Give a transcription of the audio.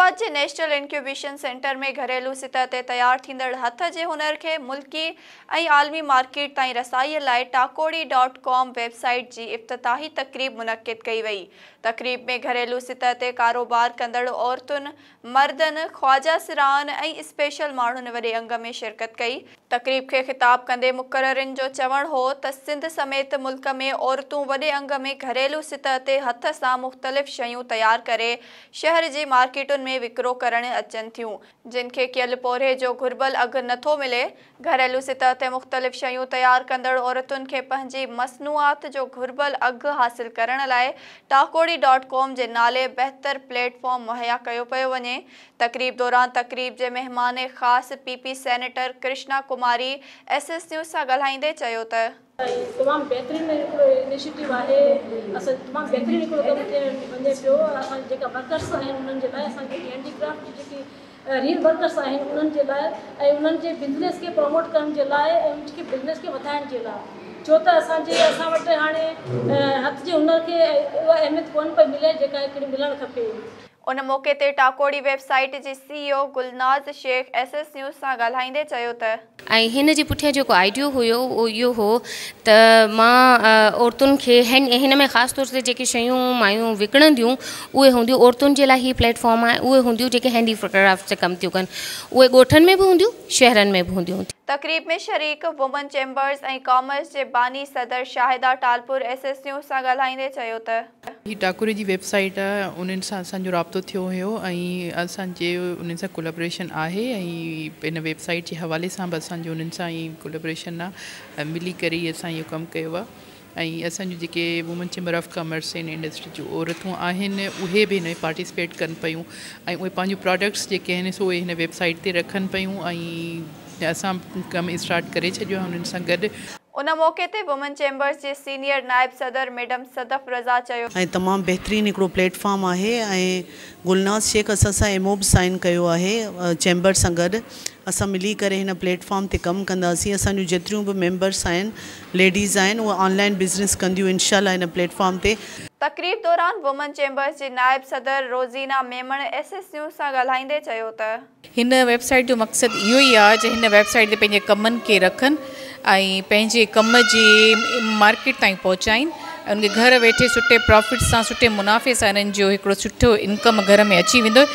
गुलनाज जे national incubation centre में घरेलू सतह ते तैयार थींदड़ हथ जे हुनर खे मुल्की ऐं आलमी मार्केट ताईं रसाईअ लाइ takodi.com वेबसाइट जी इफ्तिताही तक़रीब मुनक़िद कई वई। तक़रीब में घरेलू सतह ते कारोबार कंदड़ औरतुनि, मर्दनि, ख्वाजा सिरान ऐं स्पेशल माण्हुनि वॾे अंग में शिरकत कई। तक़रीब खे ख़िताब कंदे मुक़ररिन जो चवणु हो त सिंध समेत मुल्क में औरतूं वॾे अंग में घरेलू सतह ते हथ सां मुख़्तलिफ़ शयूं तैयार करे शहर जी मार्केटुनि में विकिरो करण अचनि थियूं, जिन खे कियल पोरे जो घुर्बल अघु नथो मिले। घरेलू सतह ते मुख़्तलिफ़ शयूं तैयार कंदड़ औरतुनि खे पंहिंजी मसनूआत जो घुर्बल अघु हासिल करण लाइ takodi.com जे नाले बहितर प्लेटफॉर्म मुहैया कयो पियो वञे। तक़रीब दौरान तक़रीब जे मेहमान ख़ासि PP senator Krishna Kumari SS news सां ॻाल्हाईंदे चयो त तमाम बेहतरीन इनिशिएटिव है। असां तमाम बेहतरीन कम वञे पियो। असां जेका वर्कर्स आहिनि उन्हनि जे लाइ, असांजी हैंडीक्राफ्ट जेकी रियल वर्कर्स आहिनि उन्हनि जे लाइ ऐं उन्हनि जे बिज़नेस खे प्रमोट करण जे लाइ ऐं उनखे बिज़नेस खे वधाइण जे लाइ, छो त असां वटि हाणे हथ जे हुनर खे उहा अहमियत कोन पई मिले जेका हिकिड़ी मिलणु खपे। उन मौक़े ते टाकोड़ी वेबसाइट जी CEO Gulnaz Shaikh SS news सां ॻाल्हाईंदे चयो त हिन जे पुठियां जेको आइडियो हुयो उहो इहो हो त मां औरतुनि खे हिन में ख़ासि तौर ते जेके शयूं मायूं विकिणंदियूं उहे हूंदियूं औरतुनि जे लाइ ही प्लेटफॉर्म आहे। उहे हूंदियूं जेके हैंडीक्राफ्ट से कमु थियूं कनि, उहे ॻोठनि में बि हूंदियूं, शहरनि में बि हूंदियूं। तक़रीब में शरीक वुमन चैम्बर्स ऐं कॉमर्स जे बानी सदर शाहिदा टालपुर SS न्यूज़ सां ॻाल्हाईंदे चयो त ही टाकोरी जी वेबसाइट आहे, उन्हनि सां असांजो राब्तो थियो हुयो ऐं असांजे उन्हनि सां कोलेबोरेशन आहे ऐं इन वेबसाइट जे हवाले सां बि असांजो उन्हनि सां ई कोलेबोरेशन आहे। मिली करे असां इहो कमु कयो आहे ऐं असांजो जेके woman chamber of commerce in industry जूं औरतूं आहिनि उहे बि हिन में पार्टिसिपेट कनि पियूं ऐं उहे पंहिंजूं प्रोडक्ट्स जेके आहिनि सो उहे हिन वेबसाइट ते रखनि पियूं ऐं असां कमु स्टार्ट करे छॾियो आहे उन्हनि सां गॾु। उन मौक़े ते वुमन चैम्बर्स जे सीनियर नायब सदर मैडम सदफ रज़ा चयो ऐं तमामु बहितरीन हिकिड़ो प्लेटफॉर्म आहे ऐं गुलनाज शेख असां सां MOU बि साइन कयो आहे चैम्बर सां गॾु। असां मिली करे हिन प्लेटफॉर्म ते कमु कंदासीं। असांजूं जेतिरियूं बि मेंबर्स आहिनि, लेडीज़ आहिनि, उहे ऑनलाइन बिज़नेस कंदियूं इंशाल्लाह हिन प्लेटफॉर्म ते। तक़रीब दौरान वुमन चैम्बर्स जी नायब सदर रोज़ीना मेमण SS न्यूज़ सां ॻाल्हाईंदे चयो त हिन वेबसाइट जो मक़सदु इहो ई आहे जो हिन वेबसाइट ते पंहिंजे कमनि खे रखनि ऐं पंहिंजे कम जी मार्केट ताईं पहुचाइनि ऐं उनखे घर वेठे सुठे प्रॉफिट सां, सुठे मुनाफ़े सां इन्हनि जो हिकिड़ो सुठो इनकम घर में अची वेंदो।